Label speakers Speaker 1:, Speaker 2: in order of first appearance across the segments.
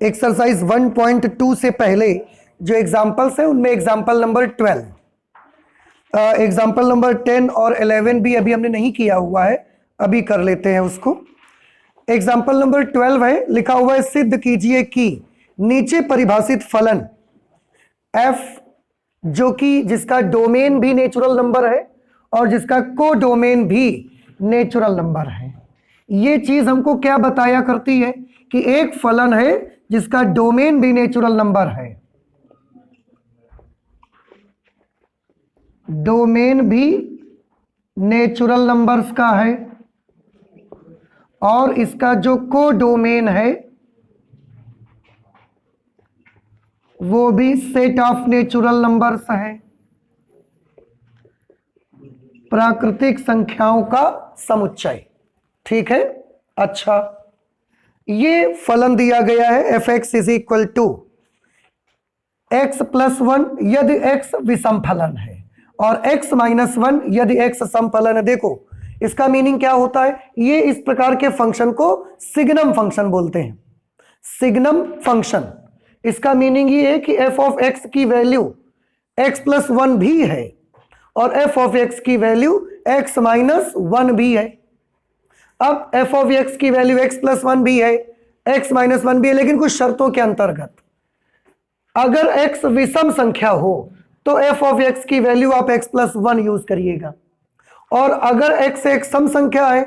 Speaker 1: Exercise 1.2 से पहले जो एग्जाम्पल्स हैं उनमें एग्जाम्पल नंबर 12, एग्जाम्पल नंबर 10 और 11 भी अभी हमने नहीं किया हुआ है, अभी कर लेते हैं उसको। एग्जाम्पल नंबर 12 है, लिखा हुआ है सिद्ध कीजिए कि नीचे परिभाषित फलन f जो कि जिसका डोमेन भी नेचुरल नंबर है और जिसका को डोमेन भी नेचुरल नंबर है, ये चीज हमको क्या बताया करती है कि एक फलन है जिसका डोमेन भी नेचुरल नंबर है, डोमेन भी नेचुरल नंबर्स का है और इसका जो को डोमेन है वो भी सेट ऑफ नेचुरल नंबर्स है, प्राकृतिक संख्याओं का समुच्चय। ठीक है, अच्छा, ये फलन दिया गया है f(x) is equal to x + 1 यदि x विषम फलन है और x - 1 यदि x सम फलन है। देखो इसका मीनिंग क्या होता है, ये इस प्रकार के फंक्शन को सिग्नम फंक्शन बोलते हैं। सिग्नम फंक्शन, इसका मीनिंग ये है कि f(x) की वैल्यू x + 1 भी है और f(x) की वैल्यू x - 1 भी है। अब f(x) की वैल्यू x + 1 भी है, x - 1 भी है, लेकिन कुछ शर्तों के अंतर्गत। अगर x विषम संख्या हो तो f(x) की वैल्यू आप x + 1 यूज करिएगा, और अगर x एक सम संख्या है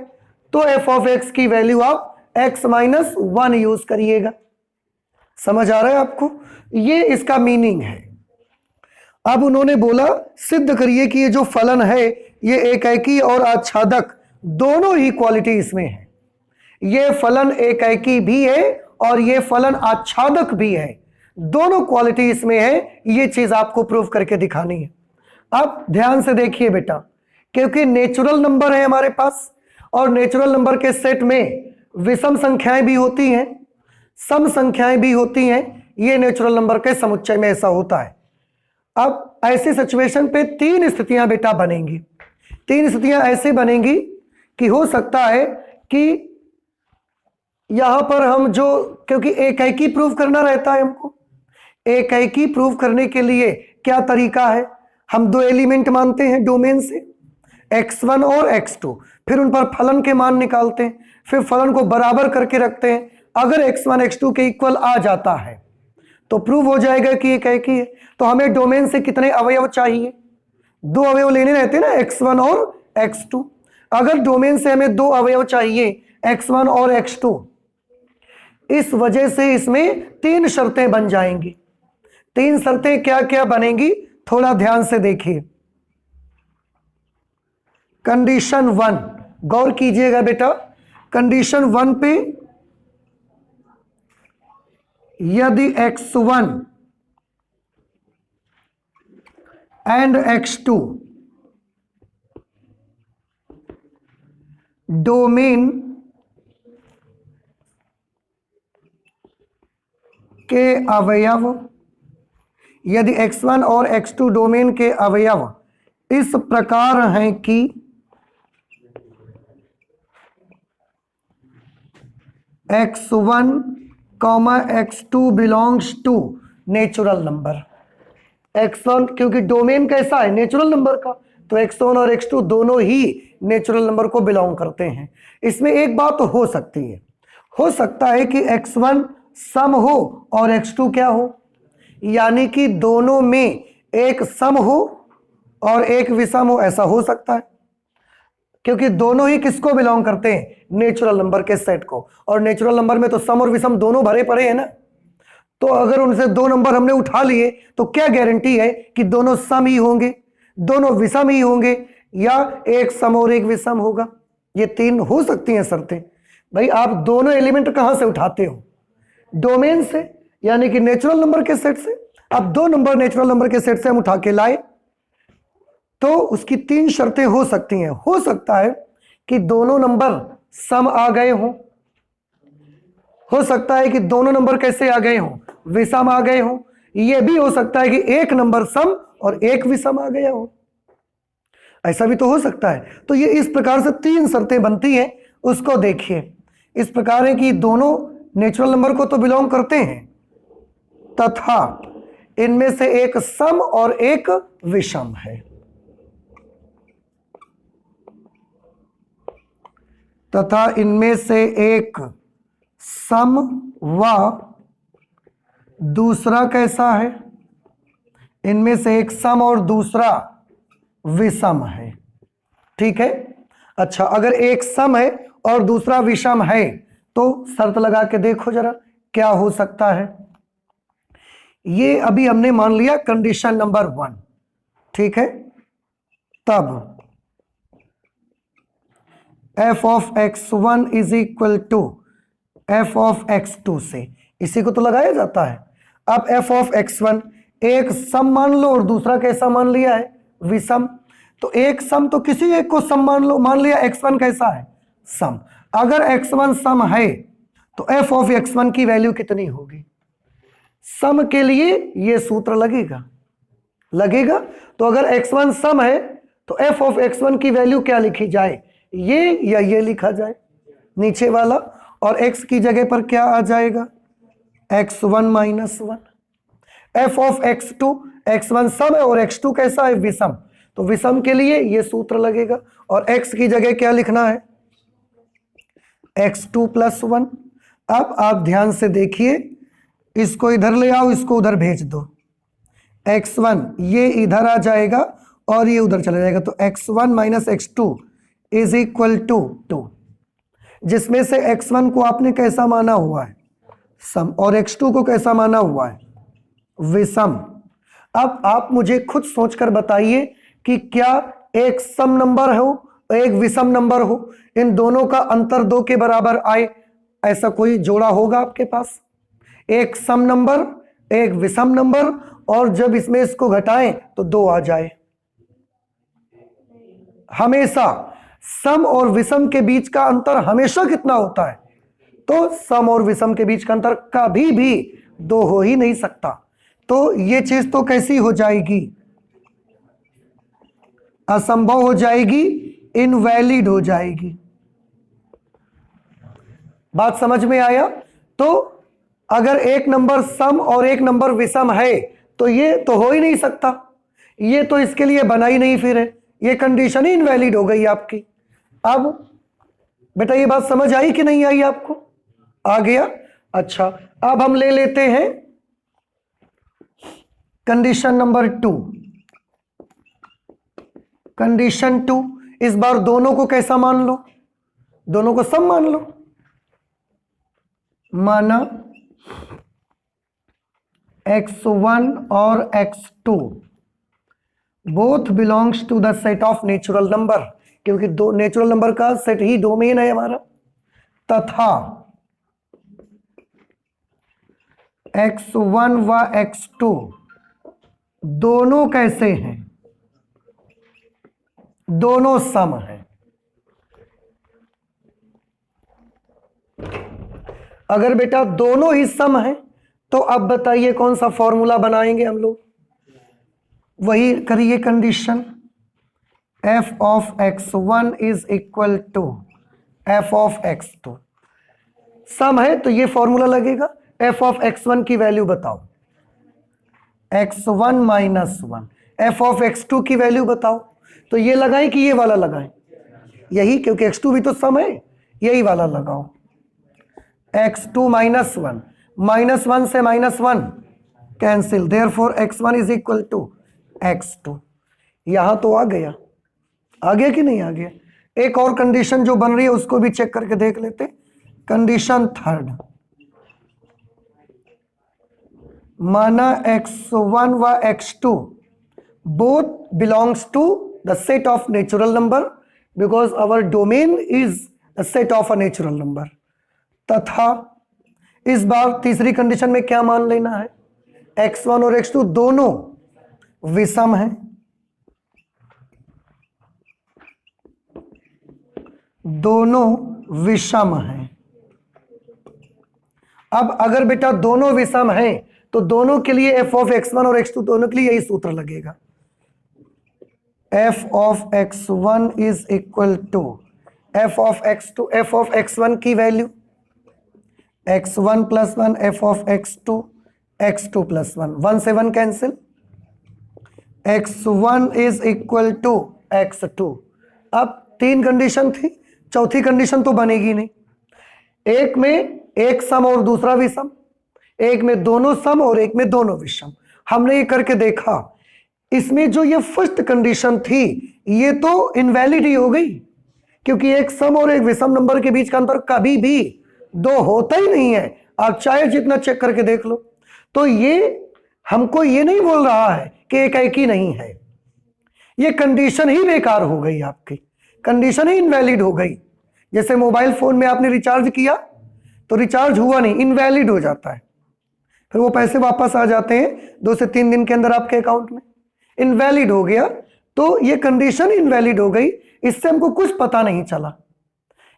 Speaker 1: तो f(x) की वैल्यू आप x - 1 यूज करिएगा। समझ आ रहा है आपको, ये इसका मीनिंग है। अब उन्होंने बोला सिद्ध करिए कि ये जो फलन है ये एकाकी और आच्छादक दोनों ही क्वालिटी इसमें है। ये फलन एकाकी भी है और ये फलन आच्छादक भी है, दोनों क्वालिटी इसमें है। ये चीज आपको प्रूव करके दिखानी है। अब ध्यान से देखिए बेटा, क्योंकि नेचुरल नंबर है हमारे पास और नेचुरल नंबर के सेट में विषम संख्याएं भी होती हैं, सम संख्याएं भी होती हैं, ये नेचुरल नंबर के समुच्चय में ऐसा होता है। अब ऐसी सिचुएशन पे तीन स्थितियां बेटा बनेंगी। तीन स्थितियां ऐसे बनेंगी कि हो सकता है कि यहां पर हम जो, क्योंकि एकाकी प्रूव करना रहता है हमको, एकाकी प्रूव करने के लिए क्या तरीका है, हम दो एलिमेंट मानते हैं डोमेन से, x1 और x2, फिर उन पर फलन के मान निकालते हैं, फिर फलन को बराबर करके रखते हैं। अगर x1 x2 के इक्वल आ जाता है तो प्रूव हो जाएगा कि एकाकी है। तो हमें डोमेन से कितने अवयव चाहिए, दो अवयव लेने रहते हैं ना, x1 और x2। अगर डोमेन से हमें दो अवयव चाहिए x1 और x2, इस वजह से इसमें तीन शर्तें बन जाएंगी। तीन शर्तें क्या क्या बनेंगी, थोड़ा ध्यान से देखिए। कंडीशन 1, गौर कीजिएगा बेटा, कंडीशन 1 पे यदि x1 एंड x2 डोमेन के अवयव, यदि x1 और x2 डोमेन के अवयव इस प्रकार हैं कि x1, x2 belongs to natural number. x1 क्योंकि डोमेन कैसा है, नेचुरल नंबर का, तो x1 और x2 दोनों ही नेचुरल नंबर को बिलोंग करते हैं। इसमें एक बात तो हो सकती है, हो सकता है कि x1 सम हो और x2 क्या हो, यानी कि दोनों में एक सम हो और एक विषम हो, ऐसा हो सकता है, क्योंकि दोनों ही किसको बिलोंग करते हैं, नेचुरल नंबर के सेट को। और नेचुरल नंबर में तो सम और विषम दोनों भरे पड़े हैं ना, तो अगर उनसे दो नंबर हमने उठा लिए तो क्या गारंटी है कि दोनों सम ही होंगे, दोनों विषम ही होंगे, या एक सम और एक विषम होगा। ये तीन हो सकती हैं शर्तें। भाई आप दोनों एलिमेंट कहां से उठाते हो, डोमेन से, यानी कि नेचुरल नंबर के सेट से। अब दो नंबर नेचुरल नंबर के सेट से हम उठा के लाए तो उसकी तीन शर्तें हो सकती हैं। हो सकता है कि दोनों नंबर सम आ गए हों, हो सकता है कि दोनों नंबर कैसे आ गए हों, विषम आ गए हों, यह भी हो सकता है कि एक नंबर सम और एक विषम आ गया हो, ऐसा भी तो हो सकता है। तो ये इस प्रकार से तीन शर्तें बनती हैं, उसको देखिए। इस प्रकार है कि दोनों नेचुरल नंबर को तो बिलोंग करते हैं, तथा इनमें से एक सम और एक विषम है। तथा इनमें से एक सम व दूसरा कैसा है? इनमें से एक सम और दूसरा विषम है। ठीक है। अच्छा, अगर एक सम है और दूसरा विषम है तो शर्त लगा के देखो जरा क्या हो सकता है। ये अभी हमने मान लिया कंडीशन नंबर 1, ठीक है। तब f of x1 is equal to f of x2 से, इसी को तो लगाया जाता है। अब f ऑफ x1 एक सम मान लो और दूसरा कैसा मान लिया है? विषम। तो एक सम तो किसी एक को सम मान लो, मान लिया x1 कैसा है? सम। अगर x1 सम है तो f ऑफ x1 की वैल्यू कितनी होगी? सम के लिए यह सूत्र लगेगा। तो अगर x1 सम है तो f ऑफ x1 की वैल्यू क्या लिखी जाए? ये या ये लिखा जाए नीचे वाला, और x की जगह पर क्या आ जाएगा? x1 minus 1। f of x2, x1 सम है और x2 कैसा है? विषम। तो विषम के लिए ये सूत्र लगेगा और x की जगह क्या लिखना है? x2 plus 1। अब आप ध्यान से देखिए, इसको इधर ले आओ, इसको उधर भेज दो। x1 ये इधर आ जाएगा और ये उधर चला जाएगा, तो x1 minus x2 is equal to 2, जिसमें से x1 को आपने कैसा माना हुआ है? सम, और x2 को कैसा माना हुआ है? विषम। अब आप मुझे खुद सोचकर बताइए कि क्या एक सम नंबर हो एक विषम नंबर हो, इन दोनों का अंतर 2 के बराबर आए, ऐसा कोई जोड़ा होगा आपके पास? एक सम नंबर, एक विषम नंबर, और जब इसमें इसको घटाएं तो 2 आ जाए। हमेशा सम और विषम के बीच का अंतर हमेशा कितना होता है? तो सम और विषम के बीच का अंतर कभी भी 2 हो ही नहीं सकता। तो ये चीज तो कैसी हो जाएगी? असंभव हो जाएगी, इनवैलिड हो जाएगी। बात समझ में आया? तो अगर एक नंबर सम और एक नंबर विषम है तो ये तो हो ही नहीं सकता, ये तो इसके लिए बना ही नहीं, फिर है ये कंडीशन ही इनवैलिड हो गई आपकी। अब बेटा ये बात समझ आई कि नहीं आई आपको? आ गया। अच्छा, अब हम ले लेते हैं कंडीशन नंबर 2। कंडीशन 2, इस बार दोनों को कैसा मान लो? दोनों को सम मान लो। माना x1 और x2 both belongs to the set of natural number, क्योंकि दो नेचुरल नंबर का सेट ही डोमेन है हमारा। तथा x1 व x2 दोनों कैसे हैं? दोनों सम हैं। अगर बेटा दोनों ही सम हैं तो अब बताइए कौन सा फॉर्मूला बनाएंगे हम लोग? वही करिए condition, f of x1 is equal to f of x2। सम है तो ये फॉर्मूला लगेगा। f ऑफ x1 की वैल्यू बताओ, x1 minus 1। f of x2 की वैल्यू बताओ। तो ये लगाएं कि ये वाला लगाएं? यही, क्योंकि x2 भी तो सम है, यही वाला लगाओ। x2 माइनस 1, माइनस 1 से minus 1 cancel, therefore x1 is equal to x2। यहां तो आ गया कि नहीं आ गया? एक और कंडीशन जो बन रही है उसको भी चेक करके देख लेते। कंडीशन 3, माना x1 व x2 both belongs to the set of natural number because our domain is a set of a natural number। तथा इस बार तीसरी कंडीशन में क्या मान लेना है? x1 और x2 दोनों विषम हैं। दोनों विषम हैं। अब अगर बेटा दोनों विषम हैं तो दोनों के लिए f ऑफ x1 और x2 दोनों के लिए यही सूत्र लगेगा। f of x1 is equal to f of x2, f of x1 की value x1 plus 1 f of x2, x2 plus 1, 1 से 1 cancel, x1 is equal to x2। अब 3 कंडीशन थी, चौथी कंडीशन तो बनेगी नहीं। एक में एक सम और दूसरा विषम, एक में दोनों सम और एक में दोनों विषम। हमने ये करके देखा, इसमें जो ये फर्स्ट कंडीशन थी ये तो इनवैलिड ही हो गई, क्योंकि एक सम और एक विषम नंबर के बीच का अंतर कभी भी 2 होता ही नहीं है। आप चाहे जितना चेक करके देख लो। तो ये हमको ये नहीं बोल रहा है कि एक एक ही नहीं है, ये कंडीशन ही बेकार हो गई, आपकी कंडीशन ही इनवैलिड हो गई। जैसे मोबाइल फोन में आपने रिचार्ज किया तो रिचार्ज हुआ नहीं, इनवैलिड हो जाता है, फिर वो पैसे वापस आ जाते हैं 2 से 3 दिन के अंदर आपके अकाउंट में। इनवैलिड हो गया तो ये कंडीशन इनवैलिड हो गई। इससे हमको कुछ पता नहीं चला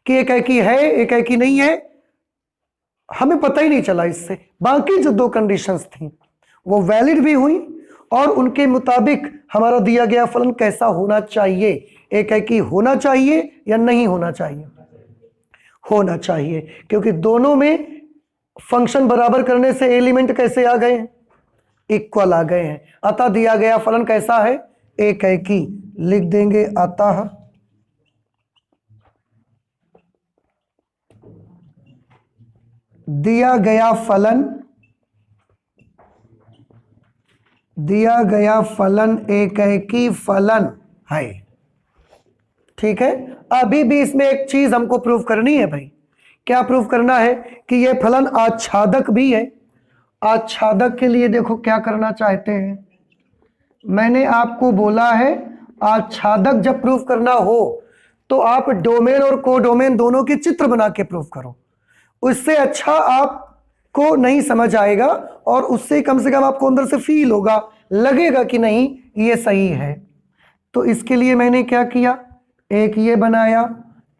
Speaker 1: कि एक एक ही है एक एक ही नहीं है, हमें पता ही नहीं चला इससे। बाकी जो 2 कंडीशंस थी वो वैलिड भी हुई और उनके मुताबिक हमारा दिया गया फलन कैसा होना चाहिए, एक एक ही होना चाहिए या नहीं होना चाहिए, होना चाहिए, क्योंकि दोनों में फंक्शन बराबर करने से एलिमेंट कैसे आ गए हैं, इक्वल आ गए हैं। अतः दिया गया फलन कैसा है, एक एक ही। लिख देंगे अतः दिया गया फलन एक एक ही फलन है। ठीक है, अभी भी इसमें एक चीज हमको प्रूव करनी है भाई। क्या प्रूव करना है कि यह फलन आच्छादक भी है। आच्छादक के लिए देखो क्या करना चाहते हैं, मैंने आपको बोला है आच्छादक जब प्रूव करना हो तो आप डोमेन और कोडोमेन दोनों के चित्र बना के प्रूव करो। उससे अच्छा आपको नहीं समझ आएगा और उससे कम से कम आपको अंदर से फील होगा, लगेगा कि नहीं ये सही है। तो इसके लिए मैंने क्या किया, एक ये बनाया,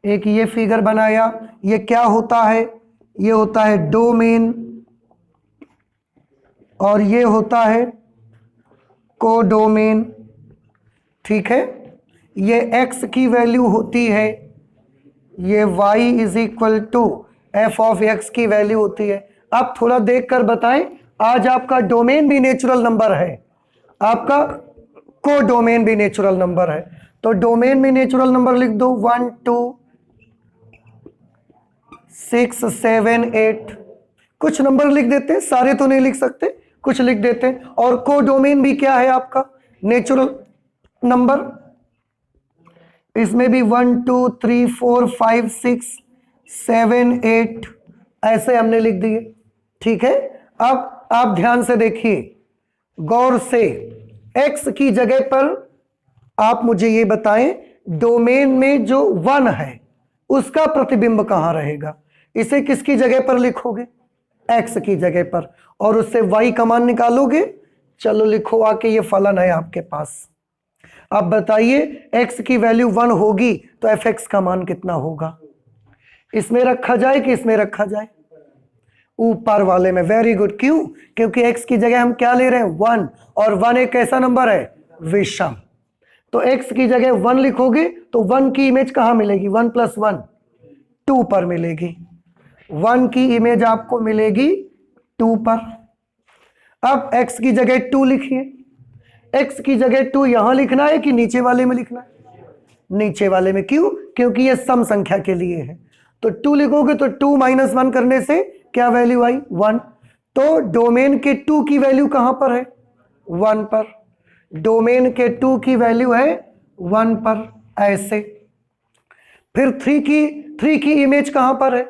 Speaker 1: एक ये फिगर बनाया। ये क्या होता है, ये होता है डोमेन और ये होता है कोडोमेन। ठीक है, ये x की वैल्यू होती है, ये y is equal to f of x की वैल्यू होती है। आप थोड़ा देख कर बताएं, आज आपका डोमेन भी नेचुरल नंबर है, आपका कोडोमेन भी नेचुरल नंबर है। तो डोमेन में नेचुरल नंबर लिख दो 1 2 6 7 8। कुछ नंबर लिख देते हैं, सारे तो नहीं लिख सकते, कुछ लिख देते हैं। और कोडोमेन भी क्या है आपका, नेचुरल नंबर। इसमें भी 1 2 3 4 5 6 7 8 ऐसे हमने लिख दिए। ठीक है, अब आप ध्यान से देखिए, गौर से, x की जगह पर आप मुझे ये बताएं डोमेन में जो 1 है उसका प्रतिबिंब कहां रहेगा। इसे किसकी जगह पर लिखोगे, x की जगह पर, और उससे y का मान निकालोगे। चलो लिखो आके, ये फलन है आपके पास। अब बताइए x की वैल्यू 1 होगी तो fx का मान कितना होगा। इसमें रखा जाए कि इसमें रखा जाए, ऊपर वाले में। वेरी गुड, क्यों, क्योंकि x की जगह हम क्या ले रहे हैं 1, और 1 एक कैसा नंबर है, विषम। तो x की जगह 1 लिखोगे तो 1 की इमेज कहां मिलेगी, 1 प्लस 1 2 पर मिलेगी। 1 की इमेज आपको मिलेगी 2 पर। अब x की जगह 2 लिखिए। x की जगह 2 यहां लिखना है कि नीचे वाले में लिखना है, नीचे वाले में। क्यों, क्योंकि ये सम संख्या के लिए है। तो 2 लिखोगे तो 2 माइनस 1 करने से क्या वैल्यू आई, 1। तो डोमेन के 2 की वैल्यू कहां पर है, 1 पर। डोमेन के 2 की वैल्यू है 1 पर, ऐसे। फिर 3 की इमेज कहां पर है,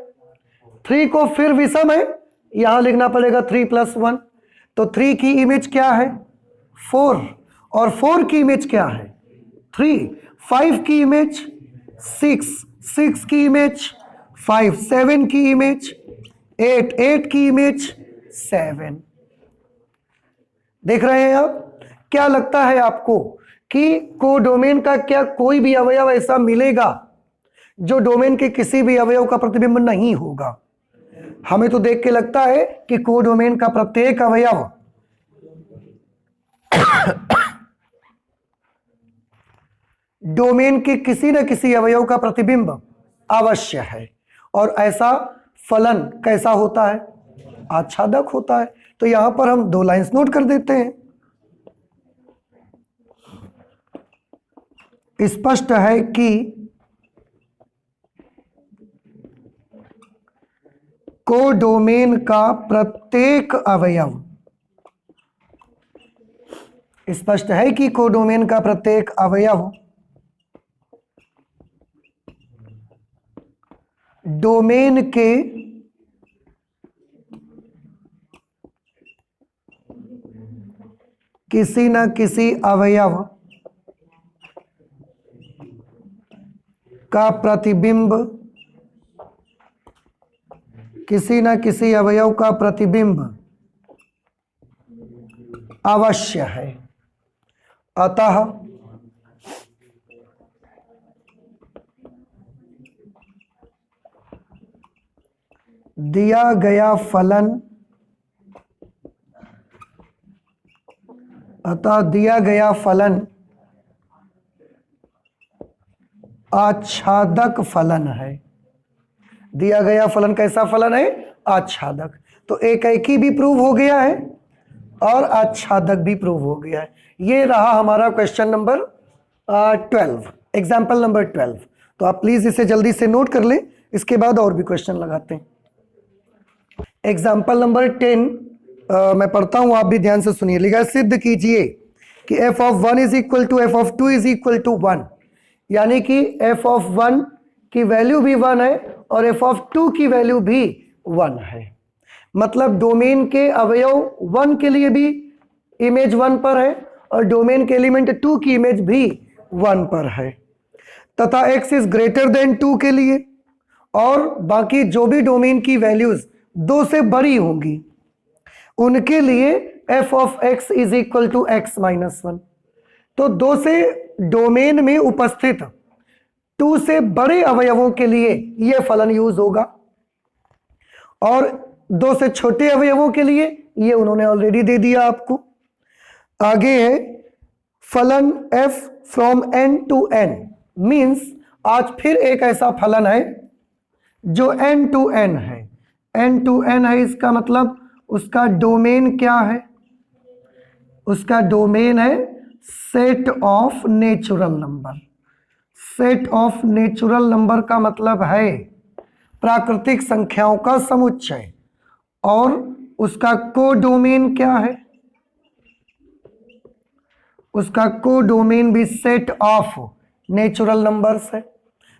Speaker 1: 3 को फिर विषम है, यहां लिखना पड़ेगा 3 प्लस 1। तो 3 की इमेज क्या है 4, और 4 की इमेज क्या है 3। 5 की इमेज 6, 6 की इमेज 5, 7 की इमेज 8, 8 की इमेज 7। देख रहे हैं आप। क्या लगता है आपको कि कोडोमेन का क्या कोई भी अवयव ऐसा मिलेगा जो डोमेन के किसी भी अवयव का प्रतिबिंब नहीं होगा। हमें तो देख के लगता है कि कोडोमेन का प्रत्येक अवयव डोमेन के किसी न किसी अवयव का प्रतिबिंब अवश्य है, और ऐसा फलन कैसा होता है? आच्छादक होता है। तो यहां पर हम 2 लाइंस नोट कर देते हैं। स्पष्ट है कि कोडोमेन का प्रत्येक अवयव, स्पष्ट है कि कोडोमेन का प्रत्येक अवयव डोमेन के किसी न किसी अवयव का प्रतिबिंब, किसी न किसी अवयव का प्रतिबिंब अवश्य है। अतः दिया गया फलन, अतः दिया गया फलन आच्छादक फलन है। दिया गया फलन कैसा फलन है? आच्छादक। तो एकाएकी भी प्रूव हो गया है और आच्छादक भी प्रूव हो गया है। ये रहा हमारा क्वेश्चन नंबर 12, एग्जाम्पल नंबर 12। तो आप प्लीज इसे जल्दी से नोट कर लें, इसके बाद और भी क्वेश्चन लगाते हैं। एग्जाम्पल नंबर 10 मैं पढ़ता हूं, आप भी ध्यान से सुनिए। लिखा सिद्ध कीजिए कि f(1) is equal to f(2) is equal to 1, यानी कि f(1) की वैल्यू भी 1 है और f(2) की वैल्यू भी 1 है। मतलब डोमेन के अवयव 1 के लिए भी इमेज 1 पर है और डोमेन के एलिमेंट 2 की इमेज भी 1 पर है, तथा x इज ग्रेटर देन 2 के लिए और बाकी जो भी डोमेन की वैल्यूज 2 से बड़ी होंगी उनके लिए f of x is equal to x minus 1। तो 2 से डोमेन में उपस्थित 2 से बड़े अवयवों के लिए यह फलन यूज होगा और 2 से छोटे अवयवों के लिए ये उन्होंने ऑलरेडी दे दिया आपको। आगे है फलन f from n to n, means आज फिर एक ऐसा फलन है जो n टू n है। n टू n है, इसका मतलब उसका डोमेन क्या है? उसका डोमेन है set of natural number. Set of natural number का मतलब है प्राकृतिक संख्याओं का समुच्चय, और उसका कोडोमेन क्या है? उसका कोडोमेन भी सेट ऑफ नेचुरल नंबर्स है।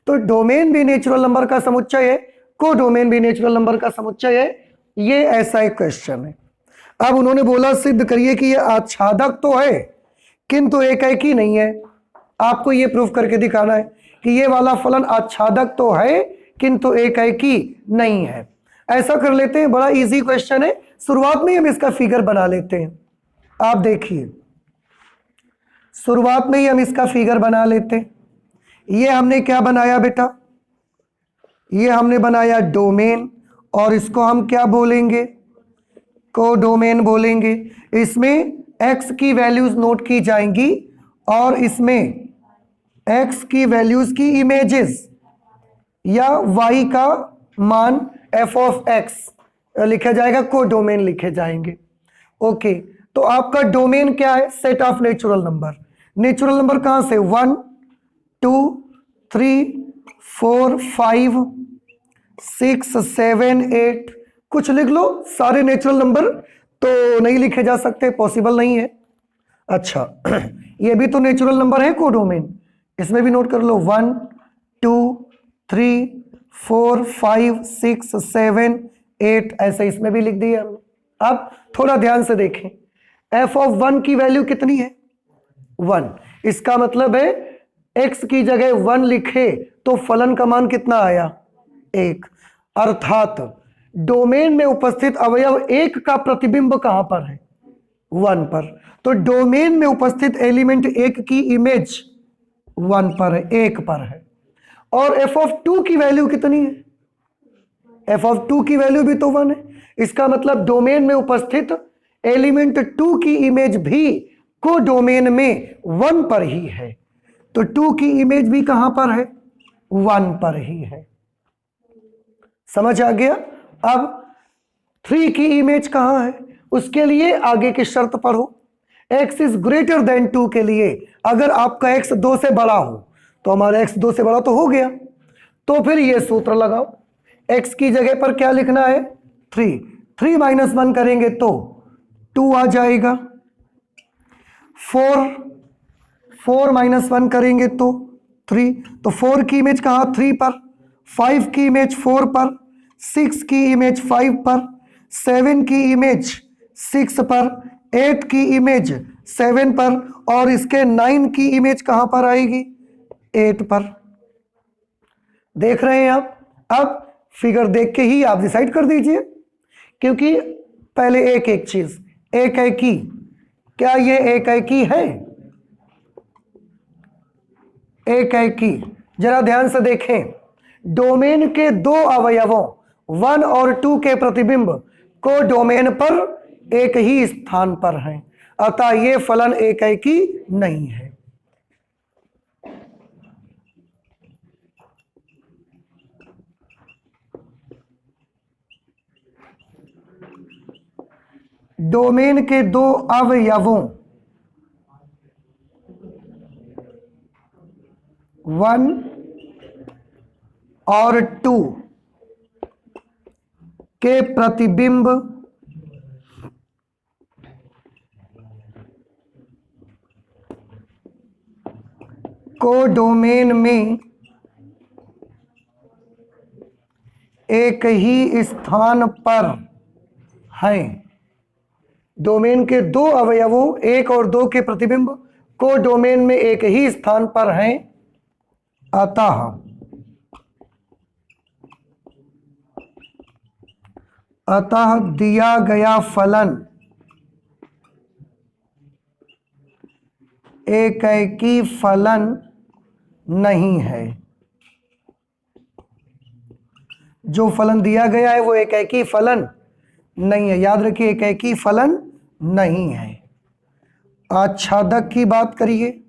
Speaker 1: तो डोमेन भी नेचुरल नंबर का समुच्चय है, कोडोमेन भी नेचुरल नंबर का समुच्चय है। ये ऐसा एक क्वेश्चन है। अब उन्होंने बोला सिद्ध करिए कि ये आच्छादक तो है किंतु एकाएकी नहीं है। आपको ये प्रूफ करके दिखाना है कि ये वाला फलन आच्छादक तो है किंतु एकाएकी नहीं है। ऐसा कर लेते हैं, बड़ा इजी क्वेश्चन है, शुरुआत में हम इसका फिगर बना लेते हैं। आप देखिए, शुरुआत में ही हम इसका फिगर बना लेते हैं। ये हमने क्या बनाया बेटा? ये हमने बनाया डोमेन, और इसको हम क्या बोलेंगे? कोडोमेन बोलेंगे। इसमें x की वैल्यूज नोट की जाएंगी और इसमें x की वैल्यूज की इमेजेस या y का मान f ऑफ x लिखा जाएगा, कोडोमेन लिखे जाएंगे। ओके, तो आपका डोमेन क्या है? Set of natural number. Natural number कहां से? 1 2 3 4 5 6 7 8, कुछ लिख लो। सारे नेचुरल नंबर तो नहीं लिखे जा सकते, पॉसिबल नहीं है। अच्छा ये भी तो नेचुरल नंबर है कोडोमेन, इसमें भी नोट कर लो। 1 2 3 4 5 6 7 8, ऐसे इसमें भी लिख दिया हमने। अब थोड़ा ध्यान से देखें, f ऑफ 1 की वैल्यू कितनी है? 1। इसका मतलब है x की जगह 1 लिखे तो फलन का मान कितना आया? 1। अर्थात डोमेन में उपस्थित अवयव 1 का प्रतिबिंब कहां पर है? 1 पर। तो डोमेन में उपस्थित एलिमेंट 1 की इमेज 1 पर है, 1 पर है। और f ऑफ 2 की वैल्यू कितनी है? f ऑफ 2 की वैल्यू भी तो 1 है। इसका मतलब डोमेन में उपस्थित एलिमेंट 2 की इमेज भी को डोमेन में 1 पर ही है। तो 2 की इमेज भी कहां पर है? 1 पर ही है। समझ आ गया? अब 3 की इमेज कहाँ है, उसके लिए आगे की शर्त पढ़ो। x इज ग्रेटर देन 2 के लिए अगर आपका x 2 से बड़ा हो, तो हमारा x 2 से बड़ा तो हो गया, तो फिर ये सूत्र लगाओ। x की जगह पर क्या लिखना है, 3, 3 माइनस 1 करेंगे तो 2 आ जाएगा। 4 माइनस 1 करेंगे तो 3, तो 4 की इमेज कहाँ, 3 पर, 5 की इमेज 4 पर, 6 की इमेज 5 पर, 7 की इमेज 6 पर, 8 की इमेज 7 पर, और इसके 9 की इमेज कहां पर आएगी, 8 पर। देख रहे हैं आप। अब फिगर देख के ही आप डिसाइड कर दीजिए, क्योंकि पहले एक एक चीज, एक एकी, क्या ये एक एकी है, एक एकी। जरा ध्यान से देखें, डोमेन के दो अवयवों 1 और 2 के प्रतिबिंब को डोमेन पर एक ही स्थान पर हैं, अतः ये फलन एकी नहीं है। डोमेन के दो अवयवों 1 और 2 के प्रतिबिंब को डोमेन में एक ही स्थान पर हैं। डोमेन के दो अवयवों 1 और 2 के प्रतिबिंब को डोमेन में एक ही स्थान पर हैं, अतः दिया गया फलन एकी फलन नहीं है। जो फलन दिया गया है वो एकी फलन नहीं है, याद रखिए, एकी फलन नहीं है। आच्छादक की बात करिए,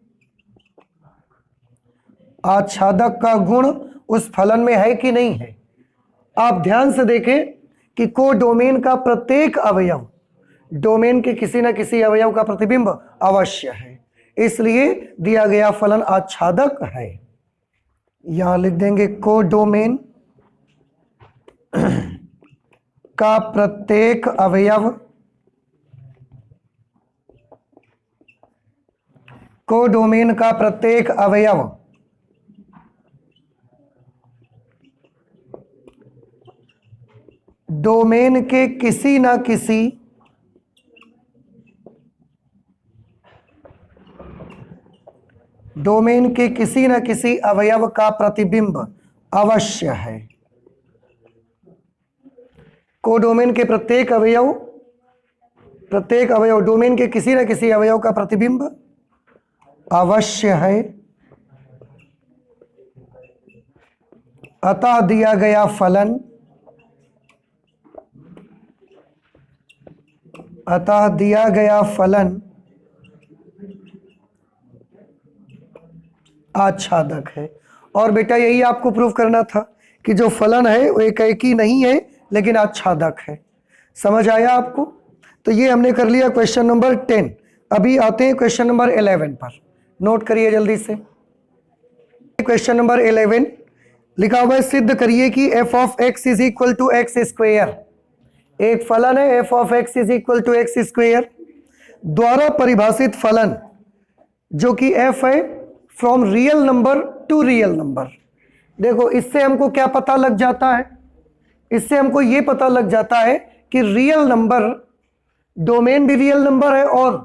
Speaker 1: आच्छादक का गुण उस फलन में है कि नहीं है। आप ध्यान से देखें कि कोडोमेन का प्रत्येक अवयव डोमेन के किसी न किसी अवयव का प्रतिबिंब अवश्य है, इसलिए दिया गया फलन आच्छादक है। यहां लिख देंगे कोडोमेन का प्रत्येक अवयव कोडोमेन का प्रत्येक अवयव डोमेन के किसी न किसी डोमेन के किसी न किसी अवयव का प्रतिबिंब अवश्य है। कोडोमेन के प्रत्येक अवयव डोमेन के किसी न किसी अवयव का प्रतिबिंब अवश्य है, अतः दिया गया फलन आच्छादक है। और बेटा यही आपको प्रूव करना था कि जो फलन है वो एकी नहीं है लेकिन आच्छादक है। समझ आया आपको? तो ये हमने कर लिया क्वेश्चन नंबर 10। अभी आते हैं क्वेश्चन नंबर 11 पर। नोट करिए जल्दी से। क्वेश्चन नंबर 11 लिखा हुआ है, सिद्ध करिए कि f of x is equal to x square. एक फलन है f of x is equal to x square द्वारा परिभाषित फलन जो कि f है from real number to real number. देखो इससे हमको क्या पता लग जाता है, इससे हमको ये पता लग जाता है कि रियल नंबर डोमेन भी रियल नंबर है और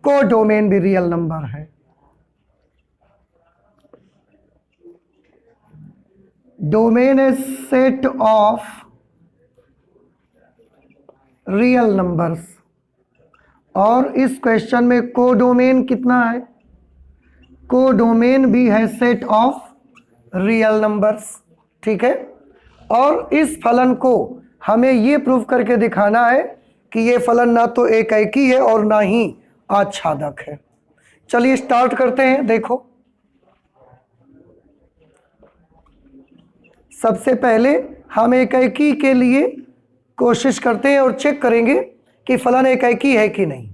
Speaker 1: कोडोमेन भी रियल नंबर है। Domain is set of real numbers और इस क्वेश्चन में कोडोमेन कितना है, कोडोमेन भी है सेट ऑफ रियल नंबर्स। ठीक है, और इस फलन को हमें ये प्रूव करके दिखाना है कि ये फलन ना तो एकी है और ना ही आच्छादक है। चलिए स्टार्ट करते हैं। देखो सबसे पहले हम एकी के लिए कोशिश करते हैं और चेक करेंगे कि फलन एकाएकी है कि नहीं।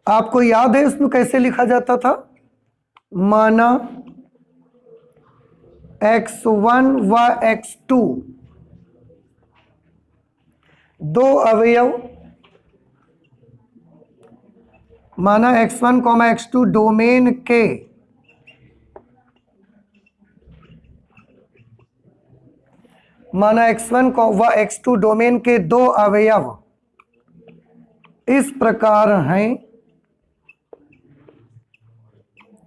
Speaker 1: आपको याद है उसमें कैसे लिखा जाता था? माना x1 व x2 दो अवयव, माना x1, x2 डोमेन के x1 व x2 डोमेन के दो अवयव इस प्रकार हैं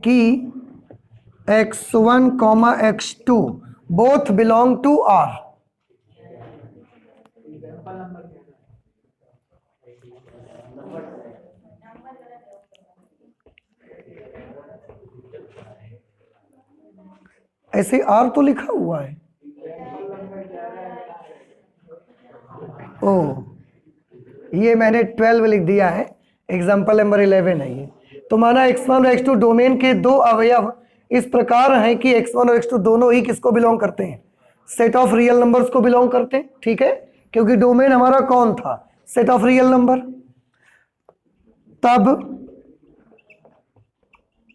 Speaker 1: कि x1, x2 both belong to R। ऐसे R तो लिखा हुआ है। ओ, ये मैंने 12 लिख दिया है, एग्जाम्पल नंबर 11 है ये। तो माना x1 और x2 डोमेन के दो अवयव इस प्रकार हैं कि x1 और x2 दोनों ही किसको बिलोंग करते हैं? सेट ऑफ रियल नंबर्स को बिलोंग करते हैं। ठीक है, क्योंकि डोमेन हमारा कौन था? Set of real number. तब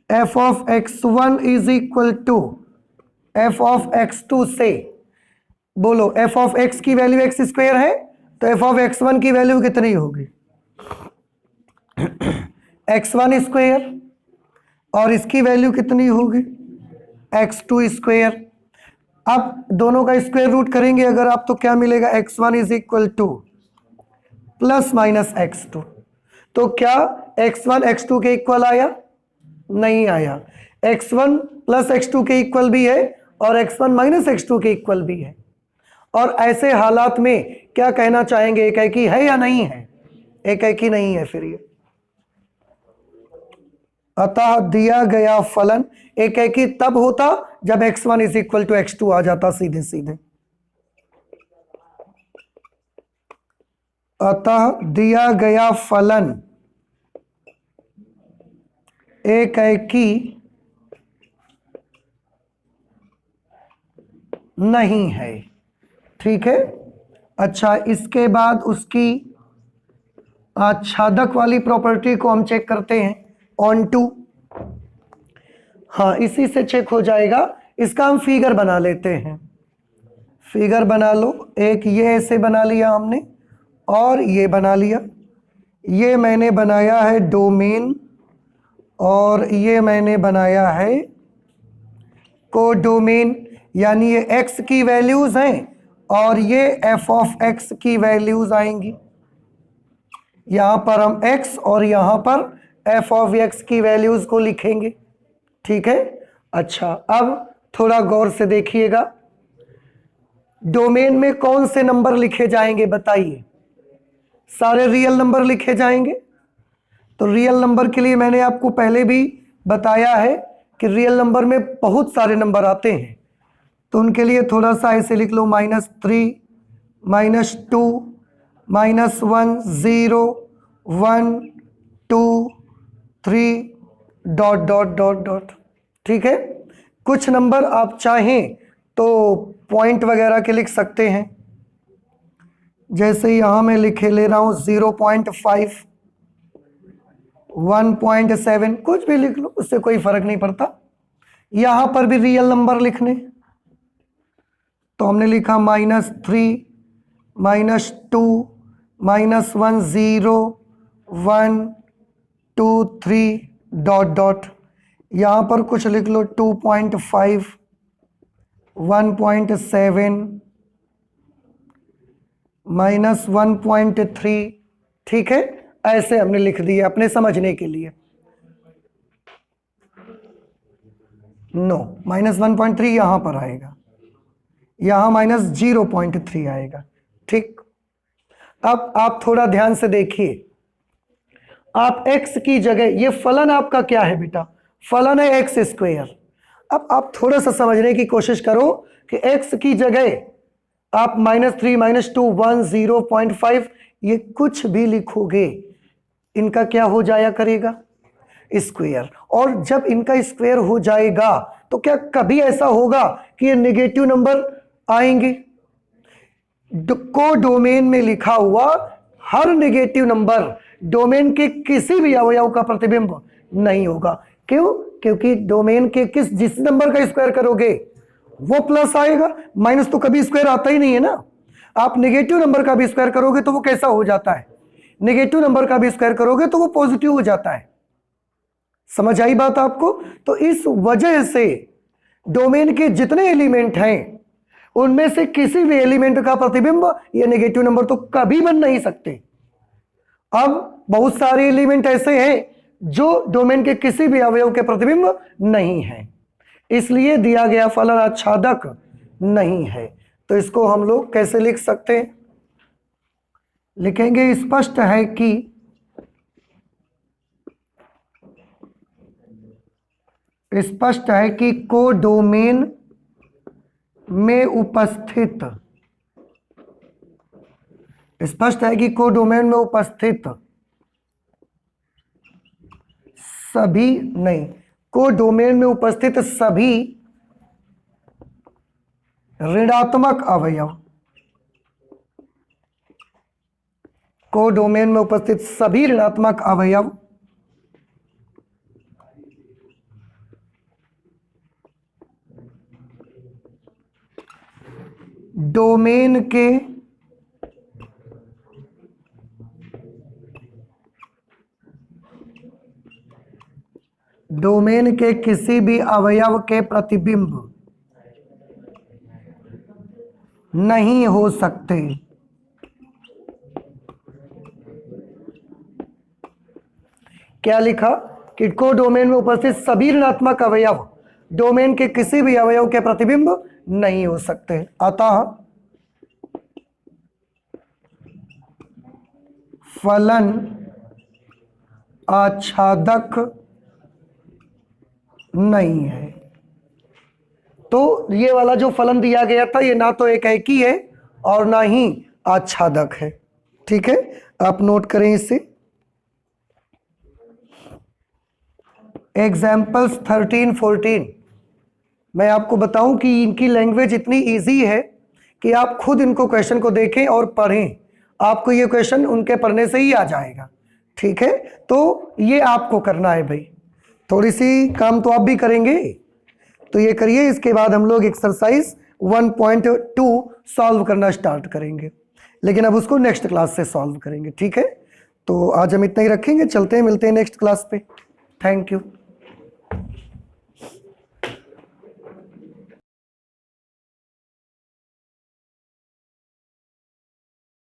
Speaker 1: f of x1 is equal to f of x2 से, बोलो f ऑफ x की वैल्यू x स्क्वायर है, तो f ऑफ x1 की वैल्यू कितनी होगी? x1 स्क्वायर, और इसकी वैल्यू कितनी होगी? x2 square. अब दोनों का स्क्वायर रूट करेंगे अगर आप, तो क्या मिलेगा? x1 is equal two plus minus x2। तो क्या x1 x2 के इक्वल आया? नहीं आया। x1 प्लस x2 के इक्वल भी है और x1 माइनस x2 के इक्वल भी है। और ऐसे हालात में क्या कहना चाहेंगे? एकाएकी है या नहीं है? एकाएकी नहीं है फिर ये। अतः दिया गया फलन एकाएकी तब होता जब x1 is equal to x2 आ जाता सीधे सीधे। अतः दिया गया फलन एकाएकी नहीं है। ठीक है, अच्छा, इसके बाद उसकी आच्छादक वाली प्रॉपर्टी को हम चेक करते हैं, ऑन टू। हाँ, इसी से चेक हो जाएगा। इसका हम फिगर बना लेते हैं। फिगर बना लो। एक ये ऐसे बना लिया हमने और ये बना लिया। ये मैंने बनाया है डोमेन और ये मैंने बनाया है कोडोमेन, यानी ये x की वैल्यूज हैं और ये f ऑफ x की वैल्यूज आएंगी। यहां पर हम x और यहां पर f ऑफ x की वैल्यूज को लिखेंगे। ठीक है, अच्छा, अब थोड़ा गौर से देखिएगा। डोमेन में कौन से नंबर लिखे जाएंगे बताइए? सारे रियल नंबर लिखे जाएंगे। तो रियल नंबर के लिए मैंने आपको पहले भी बताया है कि रियल नंबर में बहुत सारे नंबर आते हैं, तो उनके लिए थोड़ा सा ऐसे लिख लो, -3, -2, -1, 0, 1, 2, 3, ... ठीक है, कुछ नंबर आप चाहें तो पॉइंट वगैरह के लिख सकते हैं। जैसे यहां मैं लिखे ले रहा हूं 0.5, 1.7, कुछ भी लिख लो, उससे कोई फर्क नहीं पड़ता। यहां पर भी रियल नंबर लिखने, तो हमने लिखा -3, -2, -1, 0, 1, 2, 3... यहां पर कुछ लिख लो, 2.5, 1.7, -1.3। ठीक है, ऐसे हमने लिख दिया अपने समझने के लिए। नो, -1.3 यहां पर आएगा, यहां -0.3 आएगा। ठीक, अब आप थोड़ा ध्यान से देखिए। आप x की जगह, ये फलन आपका क्या है बेटा? फलन है x स्क्वायर। अब आप थोड़ा सा समझने की कोशिश करो कि x की जगह आप -3, -2, 1, 0.5 ये कुछ भी लिखोगे, इनका क्या हो जाया करेगा? स्क्वायर। और जब इनका स्क्वायर हो जाएगा तो क्या कभी ऐसा होगा कि ये नेगेटिव नंबर आएंगे? को डोमेन में लिखा हुआ हर नेगेटिव नंबर डोमेन के किसी भी अवयव का प्रतिबिंब नहीं होगा। क्यों? क्योंकि डोमेन के जिस नंबर का स्क्वायर करोगे वो प्लस आएगा, माइनस तो कभी स्क्वायर आता ही नहीं है ना। आप नेगेटिव नंबर का भी स्क्वायर करोगे तो वो कैसा हो जाता है? नेगेटिव नंबर का भी स्क्वायर करोगे तो वो पॉजिटिव हो जाता है। समझ आई बात आपको? तो इस वजह से डोमेन के जितने एलिमेंट हैं उनमें से किसी भी एलिमेंट का प्रतिबिंब या नेगेटिव नंबर तो कभी बन नहीं सकते। अब बहुत सारे एलिमेंट ऐसे हैं जो डोमेन के किसी भी अवयव के प्रतिबिंब नहीं है, इसलिए दिया गया फलन आच्छादक नहीं है। तो इसको हम लोग कैसे लिख सकते हैं? लिखेंगे स्पष्ट है कि कोडोमेन में उपस्थित, स्पष्ट है कि कोडोमेन में उपस्थित सभी, नहीं, कोडोमेन में उपस्थित सभी ऋणात्मक अवयव, कोडोमेन में उपस्थित सभी ऋणात्मक अवयव डोमेन के किसी भी अवयव के प्रतिबिंब नहीं हो सकते। क्या लिखा? कि कोडोमेन में उपस्थित सभी ऋणात्मक अवयव डोमेन के किसी भी अवयव के प्रतिबिंब नहीं हो सकते। अतः फलन आच्छादक नहीं है। तो ये वाला जो फलन दिया गया था ये ना तो एकाएकी है और ना ही आच्छादक है। ठीक है, आप नोट करें इसे। एग्जाम्पल्स 13-14 मैं आपको बताऊं कि इनकी लैंग्वेज इतनी इजी है कि आप खुद इनको क्वेश्चन को देखें और पढ़ें, आपको ये क्वेश्चन उनके पढ़ने से ही आ जाएगा। ठीक है, तो ये आपको करना है भाई। थोड़ी सी काम तो आप भी करेंगे, तो ये करिए। इसके बाद हम लोग एक्सरसाइज 1.2 सॉल्व करना स्टार्ट करेंगे, लेकिन अब उसको नेक्स्ट क्लास से सॉल्व करेंगे। ठीक है, तो आज हम इतना ही रखेंगे, चलते हैं, मिलते हैं नेक्स्ट क्लास पे। Thank you.